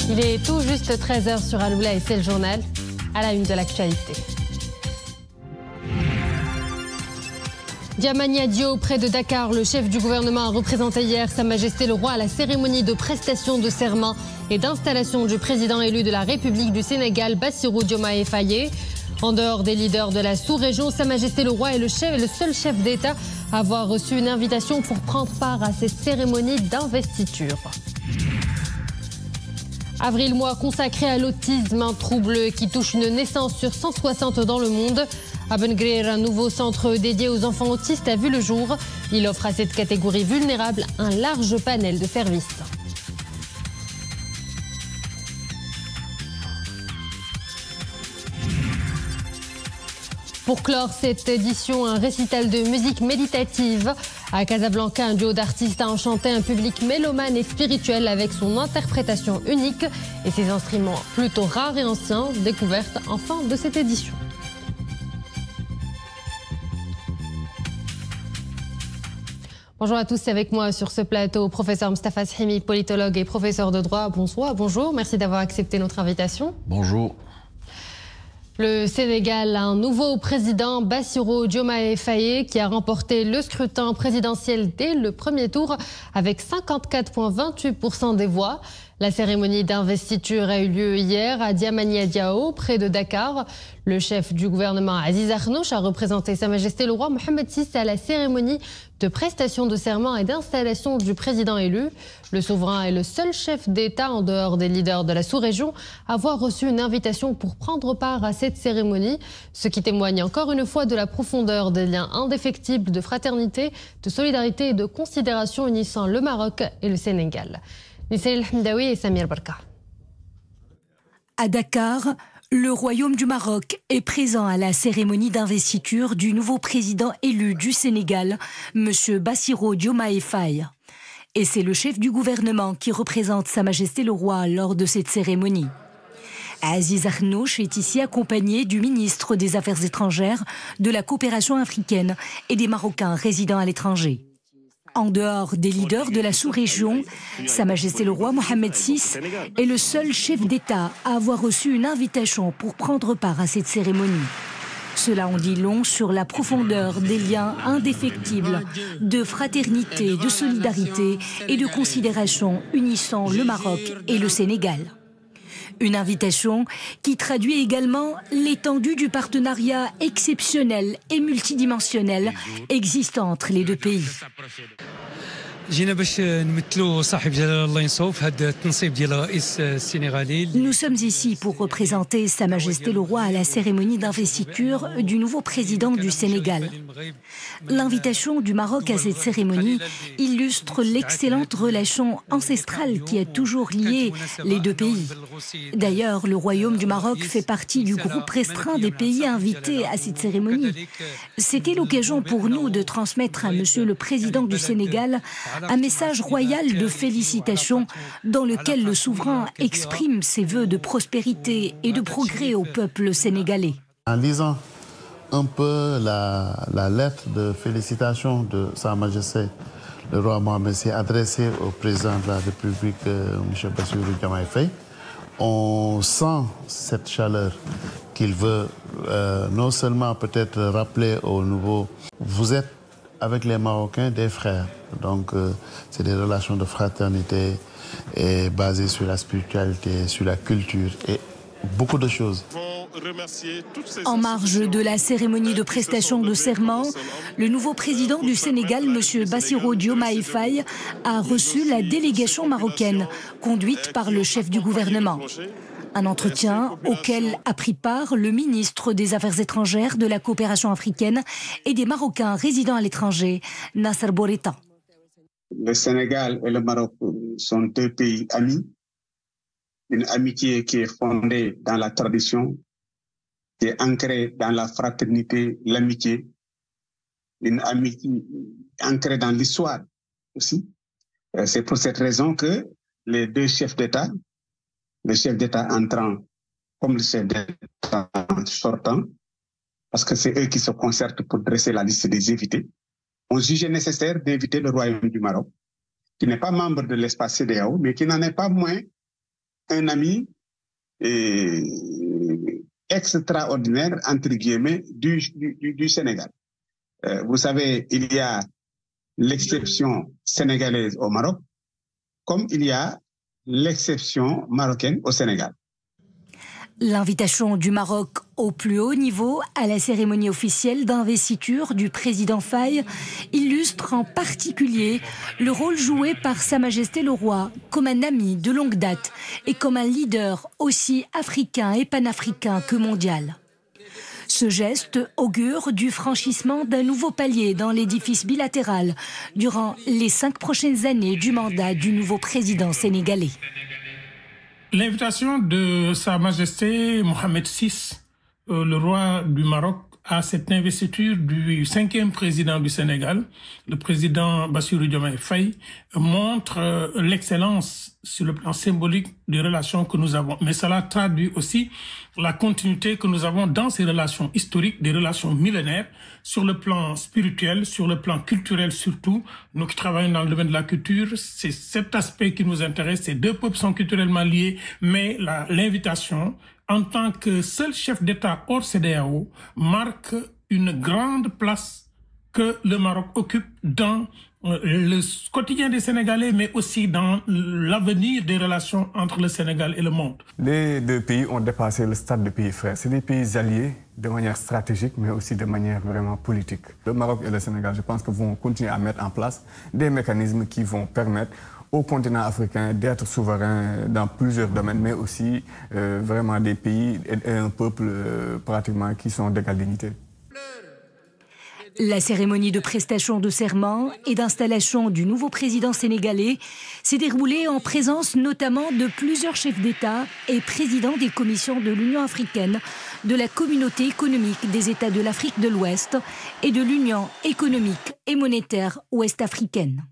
Il est tout juste 13h sur Aloula et c'est le journal à la une de l'actualité. Diamania Dio, près de Dakar, le chef du gouvernement a représenté hier Sa Majesté le Roi à la cérémonie de prestation de serment et d'installation du président élu de la République du Sénégal, Bassirou Diomaye Faye. En dehors des leaders de la sous-région, Sa Majesté le Roi est le seul chef d'État à avoir reçu une invitation pour prendre part à cette cérémonie d'investiture. Avril, mois consacré à l'autisme, un trouble qui touche une naissance sur 160 dans le monde. À Bengrir, un nouveau centre dédié aux enfants autistes a vu le jour. Il offre à cette catégorie vulnérable un large panel de services. Pour clore cette édition, un récital de musique méditative. À Casablanca, un duo d'artistes a enchanté un public mélomane et spirituel avec son interprétation unique et ses instruments plutôt rares et anciens, découvertes en fin de cette édition. Bonjour à tous, c'est avec moi sur ce plateau professeur Mostafa Shimi, politologue et professeur de droit. Bonsoir, bonjour, merci d'avoir accepté notre invitation. Bonjour. Le Sénégal a un nouveau président, Bassirou Diomaye Faye, qui a remporté le scrutin présidentiel dès le premier tour avec 54,28% des voix. La cérémonie d'investiture a eu lieu hier à Diamania Diao, près de Dakar. Le chef du gouvernement, Aziz Akhnouch, a représenté Sa Majesté le Roi Mohamed VI à la cérémonie de prestation de serment et d'installation du président élu. Le souverain est le seul chef d'État, en dehors des leaders de la sous-région, à avoir reçu une invitation pour prendre part à cette cérémonie, ce qui témoigne encore une fois de la profondeur des liens indéfectibles de fraternité, de solidarité et de considération unissant le Maroc et le Sénégal. Nissaïl Hamdaoui et Samir Barka. À Dakar, le Royaume du Maroc est présent à la cérémonie d'investiture du nouveau président élu du Sénégal, M. Bassirou Diomaye Faye. Et c'est le chef du gouvernement qui représente Sa Majesté le Roi lors de cette cérémonie. Aziz Akhnouch est ici accompagné du ministre des Affaires étrangères, de la coopération africaine et des Marocains résidant à l'étranger. En dehors des leaders de la sous-région, Sa Majesté le Roi Mohamed VI est le seul chef d'État à avoir reçu une invitation pour prendre part à cette cérémonie. Cela en dit long sur la profondeur des liens indéfectibles de fraternité, de solidarité et de considération unissant le Maroc et le Sénégal. Une invitation qui traduit également l'étendue du partenariat exceptionnel et multidimensionnel existant entre les deux pays. Nous sommes ici pour représenter Sa Majesté le Roi à la cérémonie d'investiture du nouveau président du Sénégal. L'invitation du Maroc à cette cérémonie illustre l'excellente relation ancestrale qui a toujours lié les deux pays. D'ailleurs, le Royaume du Maroc fait partie du groupe restreint des pays invités à cette cérémonie. C'était l'occasion pour nous de transmettre à Monsieur le Président du Sénégal un message royal de félicitations dans lequel le souverain exprime ses vœux de prospérité et de progrès au peuple sénégalais. En lisant un peu la lettre de félicitations de Sa Majesté le Roi Mohamed VI adressée au président de la République, M. Bassirou Diomaye Faye, on sent cette chaleur qu'il veut non seulement peut-être rappeler au nouveau. Vous êtes avec les Marocains des frères, donc c'est des relations de fraternité et basées sur la spiritualité, sur la culture et beaucoup de choses. En marge de la cérémonie de prestation de serment, le nouveau président du Sénégal, M. Bassirou Diomaye Faye, a reçu la délégation marocaine, conduite par le chef du gouvernement. Un entretien auquel a pris part le ministre des Affaires étrangères, de la coopération africaine et des Marocains résidant à l'étranger, Nasser Bourita. Le Sénégal et le Maroc sont deux pays amis, une amitié qui est fondée dans la tradition, qui est ancrée dans la fraternité, l'amitié, une amitié ancrée dans l'histoire aussi. C'est pour cette raison que les deux chefs d'État, le chef d'État entrant comme le chef d'État sortant, parce que c'est eux qui se concertent pour dresser la liste des invités, ont jugé nécessaire d'inviter le Royaume du Maroc, qui n'est pas membre de l'espace CEDEAO, mais qui n'en est pas moins un ami extraordinaire, entre guillemets, du Sénégal. Vous savez, il y a l'exception sénégalaise au Maroc, comme il y a l'exception marocaine au Sénégal. L'invitation du Maroc au plus haut niveau à la cérémonie officielle d'investiture du président Faye illustre en particulier le rôle joué par Sa Majesté le Roi comme un ami de longue date et comme un leader aussi africain et panafricain que mondial. Ce geste augure du franchissement d'un nouveau palier dans l'édifice bilatéral durant les 5 prochaines années du mandat du nouveau président sénégalais. L'invitation de Sa Majesté Mohamed VI, le roi du Maroc, à cette investiture du 5e président du Sénégal, le président Bassirou Diomaye Faye, montre l'excellence sur le plan symbolique des relations que nous avons. Mais cela traduit aussi la continuité que nous avons dans ces relations historiques, des relations millénaires, sur le plan spirituel, sur le plan culturel surtout. Nous qui travaillons dans le domaine de la culture, c'est cet aspect qui nous intéresse. Ces deux peuples sont culturellement liés, mais l'invitation, en tant que seul chef d'État hors CEDEAO, marque une grande place que le Maroc occupe dans le quotidien des Sénégalais, mais aussi dans l'avenir des relations entre le Sénégal et le monde. Les deux pays ont dépassé le stade de pays frères. C'est des pays alliés de manière stratégique, mais aussi de manière vraiment politique. Le Maroc et le Sénégal, je pense que vont continuer à mettre en place des mécanismes qui vont permettre au continent africain d'être souverain dans plusieurs domaines, mais aussi vraiment des pays et un peuple pratiquement qui sont d'égale dignité. La cérémonie de prestation de serment et d'installation du nouveau président sénégalais s'est déroulée en présence notamment de plusieurs chefs d'État et présidents des commissions de l'Union africaine, de la Communauté économique des États de l'Afrique de l'Ouest et de l'Union économique et monétaire ouest-africaine.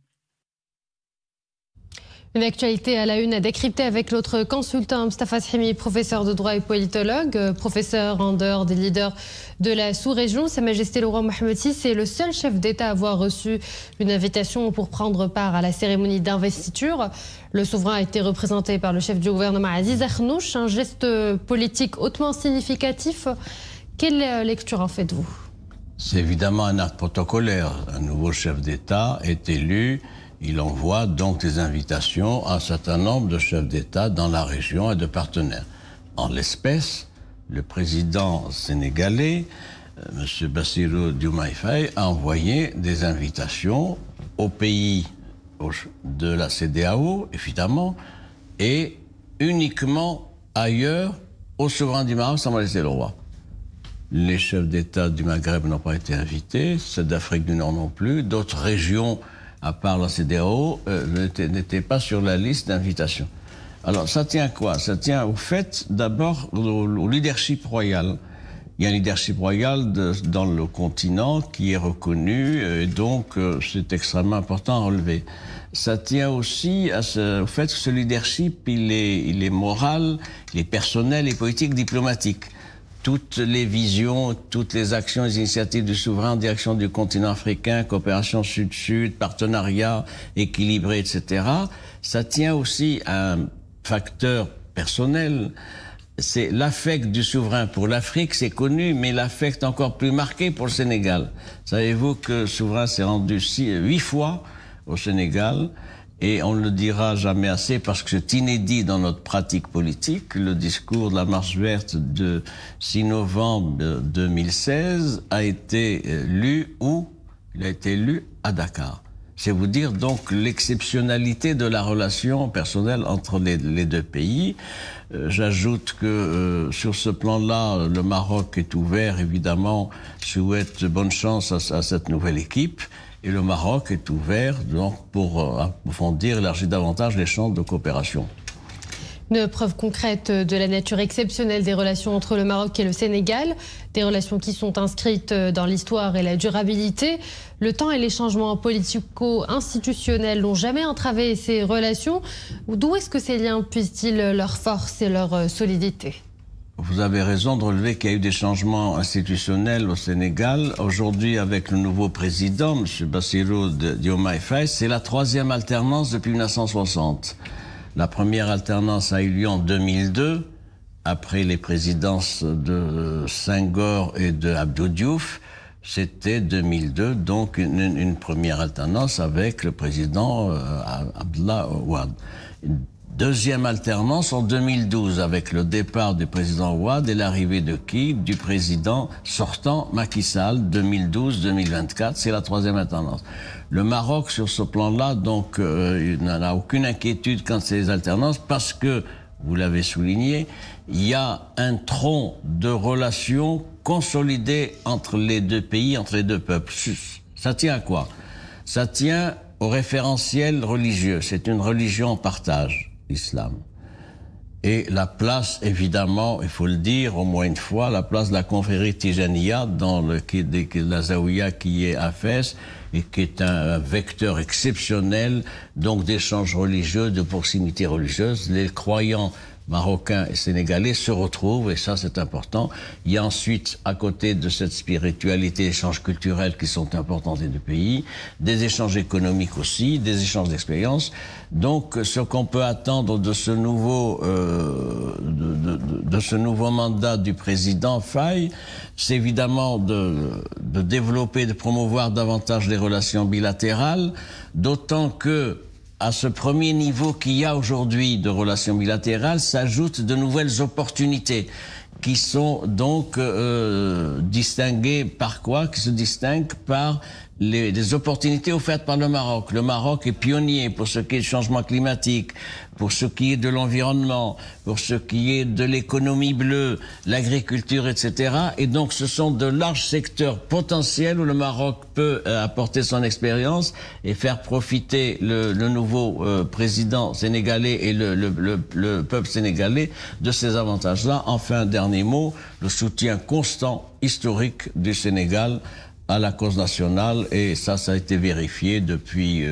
Une actualité à la une à décrypter avec l'autre consultant Mostafa Shimi, professeur de droit et politologue, professeur en dehors des leaders de la sous-région. Sa Majesté le Roi Mohamed VI est le seul chef d'État à avoir reçu une invitation pour prendre part à la cérémonie d'investiture. Le souverain a été représenté par le chef du gouvernement Aziz Akhnouch, un geste politique hautement significatif. Quelle lecture en faites-vous? C'est évidemment un acte protocolaire. Un nouveau chef d'État est élu. Il envoie donc des invitations à un certain nombre de chefs d'État dans la région et de partenaires. En l'espèce, le président sénégalais, M. Bassirou Diomaye Faye, a envoyé des invitations aux pays de la CEDEAO, évidemment, et uniquement ailleurs au souverain du Maroc, Sa Majesté le Roi. Les chefs d'État du Maghreb n'ont pas été invités, ceux d'Afrique du Nord non plus, d'autres régions à part la CEDEAO, n'était pas sur la liste d'invitation. Alors, ça tient à quoi? Ça tient au fait, d'abord, au leadership royal. Il y a un leadership royal dans le continent qui est reconnu, et donc c'est extrêmement important à relever. Ça tient aussi au fait que ce leadership, il est moral, il est personnel et politique, diplomatique. Toutes les visions, toutes les actions, les initiatives du souverain en direction du continent africain, coopération sud-sud, partenariat équilibré, etc., ça tient aussi à un facteur personnel. C'est l'affect du souverain pour l'Afrique, c'est connu, mais l'affect encore plus marqué pour le Sénégal. Savez-vous que le souverain s'est rendu 8 fois au Sénégal? Et on ne le dira jamais assez parce que c'est inédit dans notre pratique politique. Le discours de la Marche verte de 6 novembre 2016 a été lu où? Il a été lu à Dakar. C'est vous dire donc l'exceptionnalité de la relation personnelle entre les deux pays. J'ajoute que sur ce plan-là, le Maroc est ouvert, évidemment, souhaite bonne chance à cette nouvelle équipe. Et le Maroc est ouvert donc, pour approfondir, élargir davantage les champs de coopération. Une preuve concrète de la nature exceptionnelle des relations entre le Maroc et le Sénégal, des relations qui sont inscrites dans l'histoire et la durabilité. Le temps et les changements politico-institutionnels n'ont jamais entravé ces relations. D'où est-ce que ces liens puissent-ils leur force et leur solidité? Vous avez raison de relever qu'il y a eu des changements institutionnels au Sénégal. Aujourd'hui, avec le nouveau président, M. Bassirou Diomaye Faye, c'est la 3e alternance depuis 1960. La première alternance a eu lieu en 2002, après les présidences de Senghor et de Abdou Diouf. C'était 2002, donc une première alternance avec le président Abdallah Ouad. Deuxième alternance en 2012, avec le départ du président Ouad et l'arrivée de qui? Du président sortant Macky Sall, 2012-2024. C'est la troisième alternance. Le Maroc, sur ce plan-là, donc, il n'en a aucune inquiétude quant à ces alternances parce que, vous l'avez souligné, il y a un tronc de relations consolidé entre les deux pays, entre les deux peuples. Ça tient à quoi? Ça tient au référentiel religieux. C'est une religion en partage, l'islam. Et la place, évidemment, il faut le dire au moins une fois, la place de la confrérie Tijaniya dans la Zaouïa qui est à Fès et qui est un vecteur exceptionnel donc d'échanges religieux, de proximité religieuse. Les croyants marocains et sénégalais se retrouvent, et ça c'est important. Il y a ensuite, à côté de cette spiritualité, échanges culturels qui sont importants des deux pays, des échanges économiques aussi, des échanges d'expériences. Donc ce qu'on peut attendre de ce nouveau, de ce nouveau mandat du président Faye, c'est évidemment de développer, de promouvoir davantage les relations bilatérales, d'autant que à ce premier niveau qu'il y a aujourd'hui de relations bilatérales s'ajoutent de nouvelles opportunités qui sont donc distinguées par quoi? Qui se distinguent par les opportunités offertes par le Maroc. Le Maroc est pionnier pour ce qui est du changement climatique, pour ce qui est de l'environnement, pour ce qui est de l'économie bleue, l'agriculture, etc. Et donc ce sont de larges secteurs potentiels où le Maroc peut apporter son expérience et faire profiter le nouveau président sénégalais et le peuple sénégalais de ces avantages-là. Enfin, dernier mot, le soutien constant, historique du Sénégal à la cause nationale, et ça a été vérifié depuis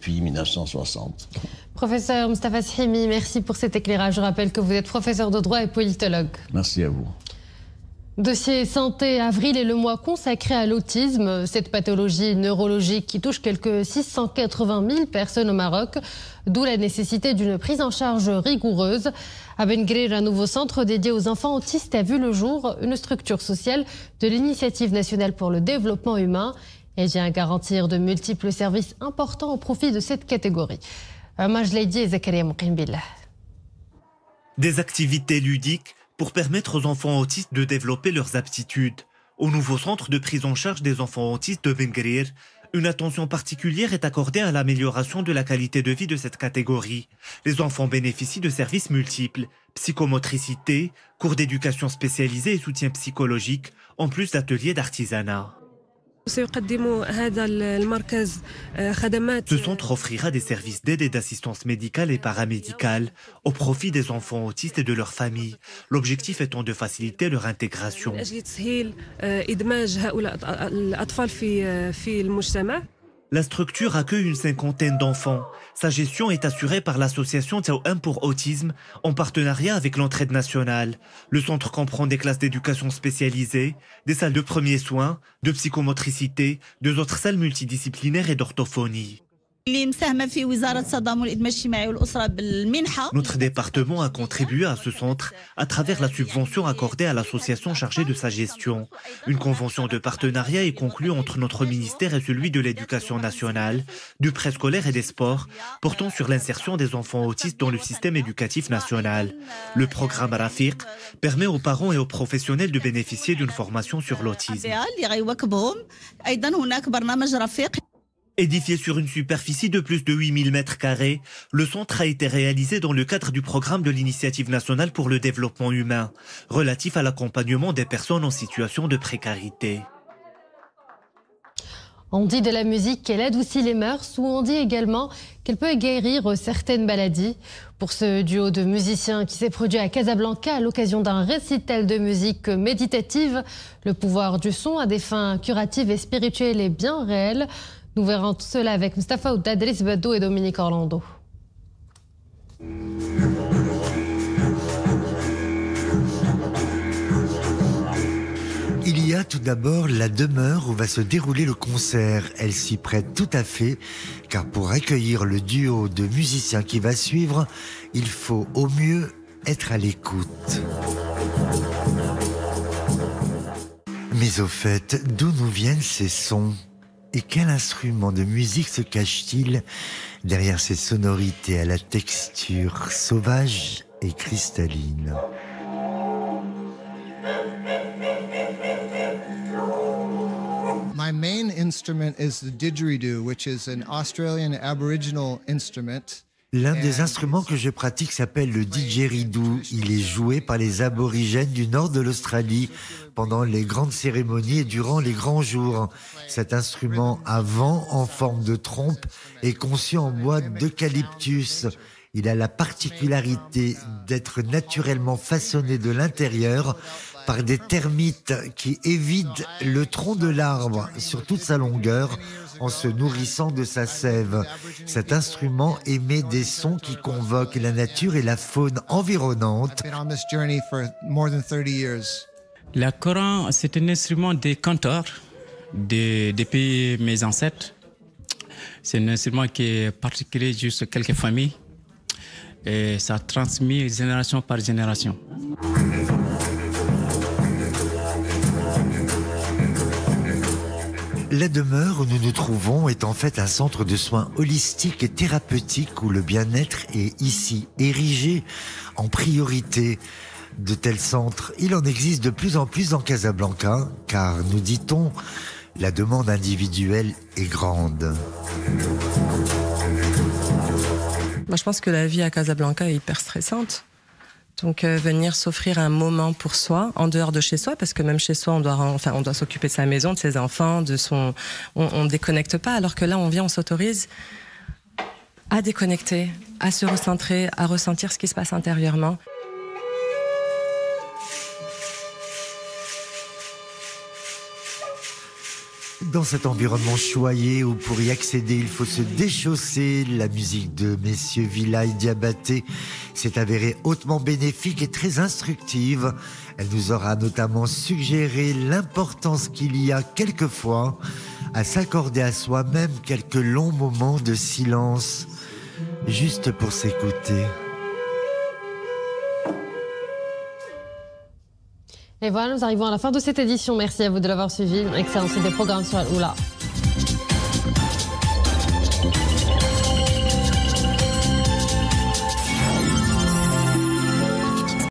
1960. Professeur Moustapha Sihimi, merci pour cet éclairage. Je rappelle que vous êtes professeur de droit et politologue. Merci à vous. Dossier santé, avril est le mois consacré à l'autisme, cette pathologie neurologique qui touche quelques 680 000 personnes au Maroc, d'où la nécessité d'une prise en charge rigoureuse. À Ben Guerir, un nouveau centre dédié aux enfants autistes a vu le jour, une structure sociale de l'Initiative nationale pour le développement humain. Elle vient garantir de multiples services importants au profit de cette catégorie. Majlaidi et Zakaria Moukimbillah. Des activités ludiques pour permettre aux enfants autistes de développer leurs aptitudes. Au nouveau centre de prise en charge des enfants autistes de Ben Guerir, une attention particulière est accordée à l'amélioration de la qualité de vie de cette catégorie. Les enfants bénéficient de services multiples, psychomotricité, cours d'éducation spécialisée et soutien psychologique, en plus d'ateliers d'artisanat. Ce centre offrira des services d'aide et d'assistance médicale et paramédicale au profit des enfants autistes et de leurs familles, l'objectif étant de faciliter leur intégration. La structure accueille une cinquantaine d'enfants. Sa gestion est assurée par l'association Tawam pour Autisme en partenariat avec l'Entraide Nationale. Le centre comprend des classes d'éducation spécialisées, des salles de premiers soins, de psychomotricité, deux autres salles multidisciplinaires et d'orthophonie. Notre département a contribué à ce centre à travers la subvention accordée à l'association chargée de sa gestion. Une convention de partenariat est conclue entre notre ministère et celui de l'Éducation nationale, du préscolaire et des sports, portant sur l'insertion des enfants autistes dans le système éducatif national. Le programme Rafiq permet aux parents et aux professionnels de bénéficier d'une formation sur l'autisme. Édifié sur une superficie de plus de 8000 m², le centre a été réalisé dans le cadre du programme de l'Initiative nationale pour le développement humain, relatif à l'accompagnement des personnes en situation de précarité. On dit de la musique qu'elle adoucit les mœurs, ou on dit également qu'elle peut guérir certaines maladies. Pour ce duo de musiciens qui s'est produit à Casablanca à l'occasion d'un récital de musique méditative, le pouvoir du son à des fins curatives et spirituelles est bien réel. Nous verrons tout cela avec Mustafa Oudadris Badou et Dominique Orlando. Il y a Voilà tout d'abord la demeure où va se dérouler le concert. Elle s'y prête tout à fait, car pour accueillir le duo de musiciens qui va suivre, il faut au mieux être à l'écoute. Mais au fait, d'où nous viennent ces sons? Et quel instrument de musique se cache-t-il derrière ces sonorités à la texture sauvage et cristalline? My main instrument is the didgeridoo, which is an Australian Aboriginal instrument. L'un des instruments que je pratique s'appelle le didgeridoo. Il est joué par les aborigènes du nord de l'Australie pendant les grandes cérémonies et durant les grands jours. Cet instrument à vent en forme de trompe est conçu en bois d'eucalyptus. Il a la particularité d'être naturellement façonné de l'intérieur par des termites qui évident le tronc de l'arbre sur toute sa longueur en se nourrissant de sa sève. Cet instrument émet des sons qui convoquent la nature et la faune environnante. La Coran, c'est un instrument des cantors depuis mes ancêtres. C'est un instrument qui est particulier juste quelques familles et ça transmet génération par génération. La demeure où nous nous trouvons est en fait un centre de soins holistiques et thérapeutiques où le bien-être est ici érigé en priorité. De tels centres, il en existe de plus en plus en Casablanca, car, nous dit-on, la demande individuelle est grande. Moi, je pense que la vie à Casablanca est hyper stressante. Donc venir s'offrir un moment pour soi, en dehors de chez soi, parce que même chez soi, on doit s'occuper de sa maison, de ses enfants, on déconnecte pas, alors que là, on vient, on s'autorise à déconnecter, à se recentrer, à ressentir ce qui se passe intérieurement. Dans cet environnement choyé où pour y accéder il faut se déchausser, la musique de messieurs Villa et Diabaté s'est avérée hautement bénéfique et très instructive. Elle nous aura notamment suggéré l'importance qu'il y a quelquefois à s'accorder à soi-même quelques longs moments de silence, juste pour s'écouter. Et voilà, nous arrivons à la fin de cette édition. Merci à vous de l'avoir suivi. Excellent, c'est des programmes sur Al-Oula.